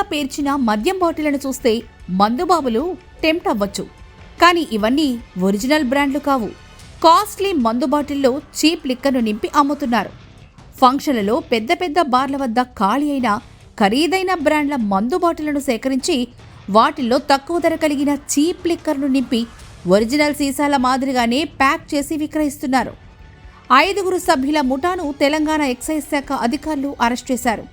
భారీగా పేర్చిన మద్యం బాటిళ్లను చూస్తే మందుబాబులు టెంప్ట్ అవ్వచ్చు. కానీ ఇవన్నీ ఒరిజినల్ బ్రాండ్లు కావు. కాస్ట్లీ మందు బాటిల్లో చీప్ లిక్కర్ను నింపి అమ్ముతున్నారు. ఫంక్షన్లలో పెద్ద పెద్ద బార్ల వద్ద ఖాళీ అయిన ఖరీదైన బ్రాండ్ల మందు బాటిళ్లను సేకరించి వాటిల్లో తక్కువ ధర కలిగిన చీప్ లిక్కర్ను నింపి ఒరిజినల్ సీసాల మాదిరిగానే ప్యాక్ చేసి విక్రయిస్తున్నారు. 5 సభ్యుల ముఠాను తెలంగాణ ఎక్సైజ్ శాఖ అధికారులు అరెస్ట్ చేశారు.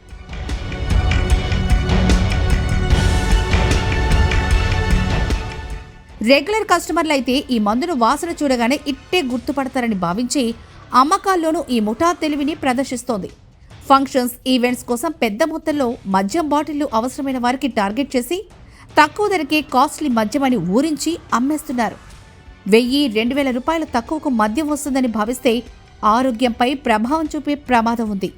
రెగ్యులర్ కస్టమర్లైతే ఈ మందును వాసన చూడగానే ఇట్టే గుర్తుపడతారని భావించి అమ్మకాల్లోనూ ఈ ముఠా తెలివిని ప్రదర్శిస్తోంది. ఫంక్షన్స్, ఈవెంట్స్ కోసం పెద్ద మొత్తంలో మద్యం బాటిళ్లు అవసరమైన వారికి టార్గెట్ చేసి తక్కువ ధరకే కాస్ట్లీ మద్యమని ఊరించి అమ్మేస్తున్నారు. 1000-2000 రూపాయలు తక్కువకు మద్యం వస్తుందని భావిస్తే ఆరోగ్యంపై ప్రభావం చూపే ప్రమాదం ఉంది.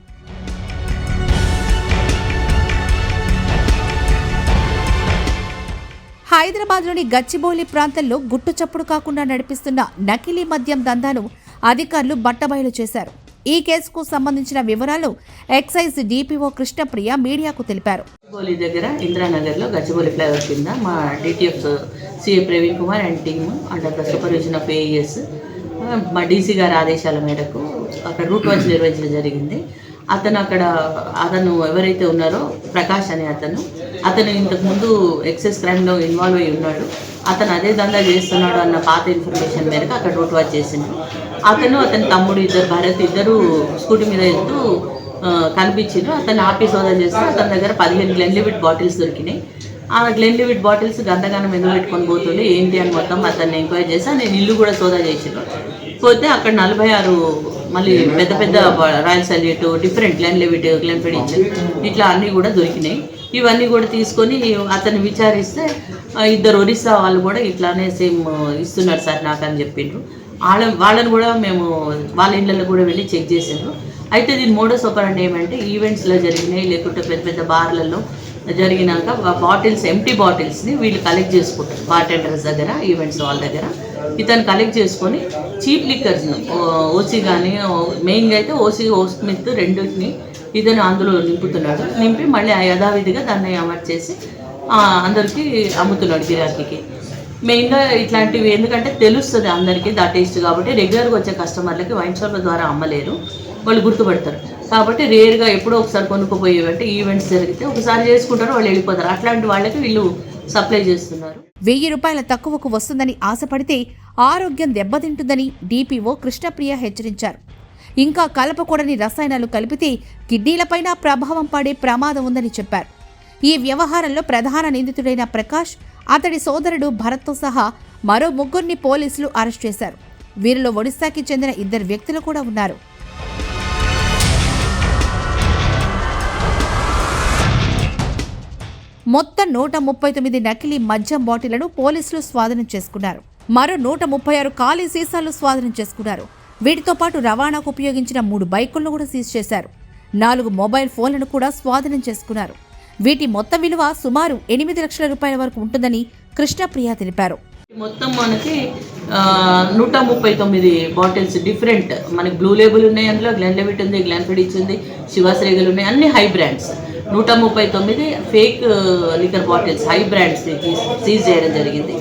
హైదరాబాద్లోని గచ్చిబౌలి ప్రాంతంలో గుట్టుచప్పుడు కాకుండా నడిపిస్తున్న నకిలీ మద్యం దందాను అధికారులు బట్టబయలు చేశారు. ఈ కేసుకు సంబంధించిన వివరాలు ఎక్సైజ్ డిపిఓ కృష్ణప్రియ మీడియాకు తెలిపారు. గచ్చిబౌలి దగ్గర ఇందిరానగర్లో గచ్చిబౌలి ఫ్లైఓవర్ కింద మా DTF CA Praveen Kumar and team under the supervision of AES మా డీసీ గారి ఆదేశాల మేరకు అక్కడ రూట్ వాచ్ నిర్వహించడం జరిగింది. అతను ఎవరైతే ఉన్నారో ప్రకాష్ అనే అతను ఇంతకుముందు ఎక్సైజ్ క్రైమ్లో ఇన్వాల్వ్ అయి ఉన్నాడు. అతను అదే దందా చేస్తున్నాడు అన్న పాత ఇన్ఫర్మేషన్ మేరకు అక్కడ రూట్ వాచ్ చేసిండు. అతని తమ్ముడు భరత్ ఇద్దరు స్కూటీ మీద వెళ్తూ కనిపించిండ్రు. అతను ఆపి సోదా చేస్తే అతని దగ్గర 15 గ్లెన్లివిట్ బాటిల్స్ దొరికినాయి. ఆ గ్లెన్లివిట్ బాటిల్స్ గంటగానం ఎందుకు పెట్టుకొని పోతుండే ఏంటి అని మొత్తం అతన్ని ఎంక్వైరీ చేసి నేను ఇల్లు కూడా సోదా చేసిండ్రు. పోతే అక్కడ 46 మళ్ళీ పెద్ద పెద్ద రాయల్ సల్యూట్, డిఫరెంట్ గ్లెన్లివిట్, గ్లెన్ఫిడిచ్ ఇట్లా అన్నీ కూడా దొరికినాయి. ఇవన్నీ కూడా తీసుకొని అతన్ని విచారిస్తే 2 ఒరిస్సా వాళ్ళు కూడా ఇట్లానే సేమ్ ఇస్తున్నారు సార్ నాకు అని చెప్పిండ్రు. వాళ్ళని కూడా మేము వాళ్ళ ఇళ్ళల్లో కూడా వెళ్ళి చెక్ చేసిండ్రు. అయితే దీని మోడస్ ఆపరండి ఏమంటే ఈవెంట్స్లో జరిగినాయి, లేకుంటే పెద్ద పెద్ద బార్లలో జరిగినాక బాటిల్స్, ఎంటీ బాటిల్స్ని వీళ్ళు కలెక్ట్ చేసుకుంటారు. బార్టెండర్స్ దగ్గర, ఈవెంట్స్ వాళ్ళ దగ్గర ఇతను కలెక్ట్ చేసుకొని చీప్ లిక్కర్స్ను ఓసీ కానీ మెయిన్గా అయితే ఓసీ, ఓస్మిత్ రెండింటిని ఇతను అందులో నింపుతున్నాడు. నింపి మళ్ళీ యథావిధిగా దాన్ని అమర్చి చేసి అందరికీ అమ్ముతున్నాడు గిరాకీకి. మెయిన్గా ఇట్లాంటివి ఎందుకంటే తెలుస్తుంది అందరికీ దా టేస్ట్. కాబట్టి రెగ్యులర్గా వచ్చే కస్టమర్లకి వైన్ షాప్ల ద్వారా అమ్మలేరు, వాళ్ళు గుర్తుపడతారు. కాబట్టి రేర్గా ఎప్పుడో ఒకసారి కొనుక్కుపోయేవంటే ఈవెంట్స్ జరిగితే ఒకసారి చేసుకుంటారు, వాళ్ళు వెళ్ళిపోతారు. అట్లాంటి వాళ్ళకి వీళ్ళు సప్లై చేస్తున్నారు. 1000 రూపాయల తక్కువకు వస్తుందని ఆశపడితే ఆరోగ్యం దెబ్బతింటుందని డిపిఓ కృష్ణప్రియ హెచ్చరించారు. ఇంకా కలపకూడని రసాయనాలు కలిపితే కిడ్నీలపైన ప్రభావం పడే ప్రమాదం ఉందని చెప్పారు. ఈ వ్యవహారంలో ప్రధాన నిందితుడైన ప్రకాష్, అతడి సోదరుడు భరత్తో సహా మరో 3 పోలీసులు అరెస్ట్ చేశారు. వీరిలో ఒడిశాకి చెందిన 2 వ్యక్తులు కూడా ఉన్నారు. మొత్తం 139 నకిలీ మద్యం బాటిళ్లను పోలీసులు స్వాధీనం చేసుకున్నారు. మరో 136 ఖాళీ సీసాలు స్వాధీనం చేసుకున్నారు. వీటితో పాటు రవాణాకు ఉపయోగించిన 3 బైకులను కూడా సీజ్ చేశారు. 4 మొబైల్ ఫోన్లను కూడా స్వాధీనం చేసుకున్నారు. వీటి మొత్తం విలువ సుమారు 8 లక్షల రూపాయల వరకు ఉంటుందని కృష్ణప్రియ తెలిపారు. మొత్తం మనకి 139 బాటిల్స్ డిఫరెంట్, మనకి బ్లూ లేబుల్ ఉన్నాయి, అందులో గ్లెన్లివిట్ ఉంది, గ్లెన్ఫిడిచ్ ఉంది, శివాస్ రేగల్ ఉన్నాయి, అన్ని high brands. 139 fake liquor bottles high brands seize చేయడం జరిగింది.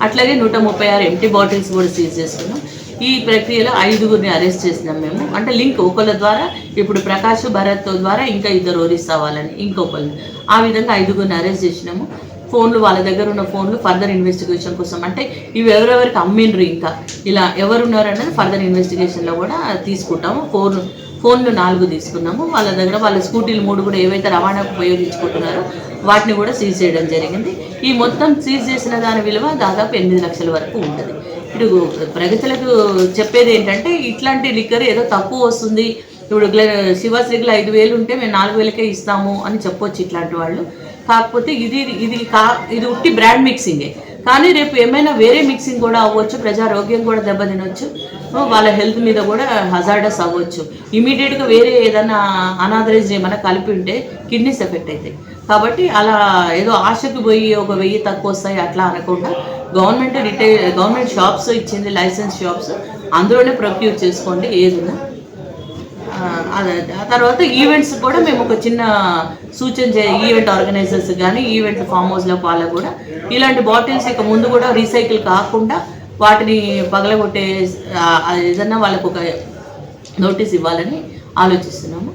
అట్లాగే 136 ఎంటీ బాటిల్స్ కూడా సీజ్ చేసుకున్నాం. ఈ ప్రక్రియలో 5గురిని అరెస్ట్ చేసినాం మేము. అంటే లింక్ ఒకళ్ళ ద్వారా, ఇప్పుడు ప్రకాష్, భరత్ ద్వారా ఇంకా 2 ఒరిస్సా వాళ్ళని, ఇంకొకళ్ళు, ఆ విధంగా 5గురిని అరెస్ట్ చేసినాము. ఫోన్లు, వాళ్ళ దగ్గర ఉన్న ఫోన్లు ఫర్దర్ ఇన్వెస్టిగేషన్ కోసం, అంటే ఇవి ఎవరెవరికి అమ్మిండ్రు, ఇంకా ఇలా ఎవరున్నారు అన్నది ఫర్దర్ ఇన్వెస్టిగేషన్లో కూడా తీసుకుంటాము. ఫోన్లు 4 తీసుకున్నాము. వాళ్ళ దగ్గర వాళ్ళ స్కూటీలు 3 కూడా ఏవైతే రవాణాకు ఉపయోగించుకుంటున్నారో వాటిని కూడా సీజ్ చేయడం జరిగింది. ఈ మొత్తం సీజ్ చేసిన దాని విలువ దాదాపు 8 లక్షల వరకు ఉంటుంది. ఇప్పుడు ప్రగతులకు చెప్పేది ఏంటంటే ఇట్లాంటి లిక్కర్ ఏదో తక్కువ వస్తుంది, ఇప్పుడు శివాస్ రేగల్ 5,000 ఉంటే మేము 4,000కే ఇస్తాము అని చెప్పొచ్చు ఇట్లాంటి వాళ్ళు. కాకపోతే ఇది ఉట్టి బ్రాండ్ మిక్సింగే, కానీ రేపు ఏమైనా వేరే మిక్సింగ్ కూడా అవ్వచ్చు, ప్రజారోగ్యం కూడా దెబ్బతినొచ్చు, వాళ్ళ హెల్త్ మీద కూడా హజార్డస్ అవ్వచ్చు. ఇమీడియట్గా వేరే ఏదైనా అనాథరైజ్ ఏమైనా కలిపి ఉంటే కిడ్నీస్ ఎఫెక్ట్ అవుతాయి. కాబట్టి అలా ఏదో ఆశకు పోయి ఒక 1000 తక్కువ వస్తాయి అట్లా అనకుండా గవర్నమెంట్ షాప్స్ ఇచ్చింది, లైసెన్స్ షాప్స్, అందులోనే ప్రొక్యూర్ చేసుకోండి ఏదైనా. ఆ తర్వాత ఈవెంట్స్ కూడా మేము ఒక చిన్న సూచన ఈవెంట్ ఆర్గనైజర్స్ కానీ ఈవెంట్ ఫామ్ హౌస్లో వాళ్ళకు కూడా ఇలాంటి బాటిల్స్ ఇక ముందు కూడా రీసైకిల్ కాకుండా వాటిని పగలగొట్టే ఏదన్నా వాళ్ళకు ఒక నోటీస్ ఇవ్వాలని ఆలోచిస్తున్నాము.